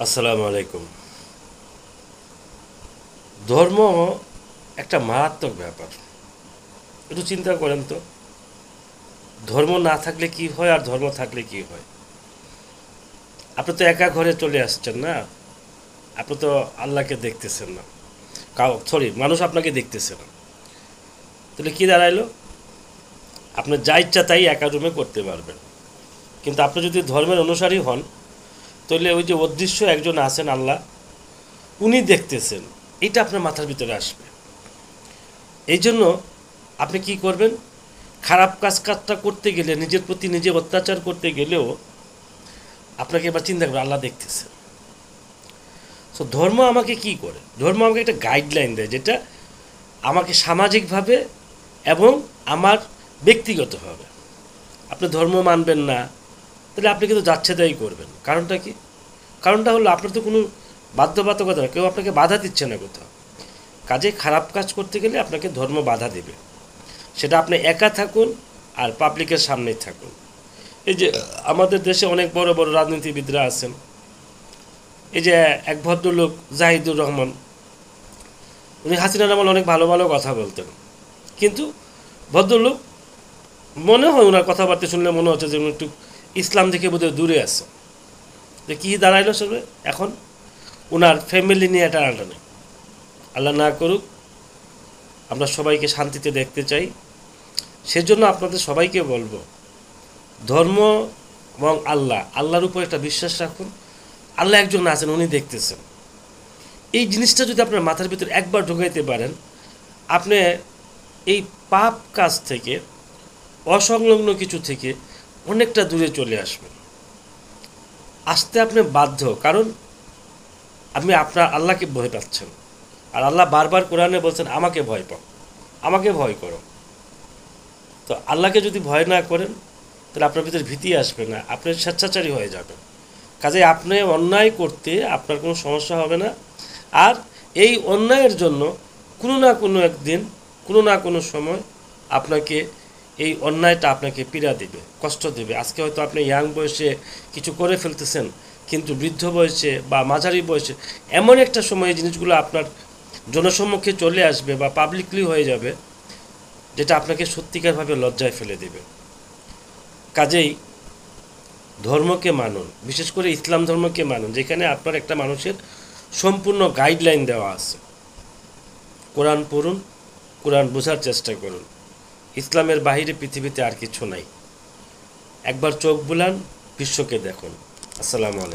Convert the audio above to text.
আসসালামু আলাইকুম। ধর্ম একটা মারাত্মক ব্যাপার। একটু চিন্তা করেন তো, ধর্ম না থাকলে কি হয় আর ধর্ম থাকলে কি হয়। আপনি তো একা ঘরে চলে আসছেন না, আপনি তো আল্লাহকে দেখতেছেন না, মানুষ আপনাকে দেখতেছে না। তাহলে কি দাঁড়াইলো? আপনি যা ইচ্ছা তাই একা রুমে করতে পারবেন। কিন্তু আপনি যদি ধর্মের অনুসারী হন, তাহলে ওই যে অদৃশ্য একজন আছেন আল্লাহ, উনি দেখতেছেন, এটা আপনার মাথার ভিতরে আসবে। এই জন্য আপনি কি করবেন? খারাপ কাজটা করতে গেলে, নিজের প্রতি নিজে অত্যাচার করতে গেলেও আপনাকে এবার চিন্তা করবে আল্লাহ দেখতেছে। সো ধর্ম আমাকে কি করে? ধর্ম আমাকে একটা গাইডলাইন দেয়, যেটা আমাকে সামাজিকভাবে এবং আমার ব্যক্তিগতভাবে। আপনি ধর্ম মানবেন না, তাহলে আপনি কিন্তু যাচ্ছে তাই করবেন। কারণটা কি? কারণটা হলো আপনার তো কোনো বাধ্যবাধকতা না, কেউ আপনাকে বাধা দিচ্ছে না কোথাও। কাজে খারাপ কাজ করতে গেলে আপনাকে ধর্ম বাধা দেবে, সেটা আপনি একা থাকুন আর পাবলিকের সামনেই থাকুন। এই যে আমাদের দেশে অনেক বড় বড় রাজনীতিবিদরা আছেন, এই যে এক ভদ্রলোক জাহিদুর রহমান, উনি হাসিনার আমলে অনেক ভালো ভালো কথা বলতেন, কিন্তু ভদ্রলোক মনে হয় ওনার কথাবার্তা শুনলে মনে হচ্ছে যে উনি একটু ইসলাম থেকে বোধহয় দূরে আছে। যে কী দাঁড়াইলো সবে, এখন ওনার ফ্যামিলি নিয়ে টানাটানি। আল্লাহ না করুক, আমরা সবাইকে শান্তিতে দেখতে চাই। সেজন্য আপনাদের সবাইকে বলবো, ধর্ম এবং আল্লাহর উপর একটা বিশ্বাস রাখুন। আল্লাহ একজন আছেন, উনি দেখতেছেন। এই জিনিসটা যদি আপনার মাথার ভিতরে একবার ঢুকাইতে পারেন, আপনি এই পাপ কাজ থেকে, অসংলগ্ন কিছু থেকে অনেকটা দূরে চলে আসবেন। আসতে আপনি বাধ্য, কারণ আপনি আপনার আল্লাহকে ভয় পাচ্ছেন। আর আল্লাহ বারবার কোরআনে বলছেন আমাকে ভয় পাও, আমাকে ভয় করো। তো আল্লাহকে যদি ভয় না করেন, তাহলে আপনার ভিতরে ভীতি আসবে না, আপনি স্বেচ্ছাচারী হয়ে যাবেন। কাজে আপনি অন্যায় করতে আপনার কোনো সমস্যা হবে না। আর এই অন্যায়ের জন্য কোনো না কোনো একদিন, কোনো না কোনো সময় আপনাকে এই অন্যায়টা আপনাকে পীড়া দেবে, কষ্ট দেবে। আজকে হয়তো আপনি ইয়াং বয়সে কিছু করে ফেলতেছেন, কিন্তু বৃদ্ধ বয়সে বা মাঝারি বয়সে এমন একটা সময় এই জিনিসগুলো আপনার জনসম্মুখে চলে আসবে বা পাবলিকলি হয়ে যাবে, যেটা আপনাকে সত্যিকারভাবে লজ্জায় ফেলে দেবে। কাজেই ধর্মকে মানুন, বিশেষ করে ইসলাম ধর্মকে মানুন, যেখানে আপনার একটা মানুষের সম্পূর্ণ গাইডলাইন দেওয়া আছে। কোরআন পড়ুন, কোরআন বোঝার চেষ্টা করুন। ইসলামের বাহিরে পৃথিবীতে আর কিছু নাই। একবার চোখ বুলান, বিশ্বকে দেখুন। আসসালামু আলাইকুম।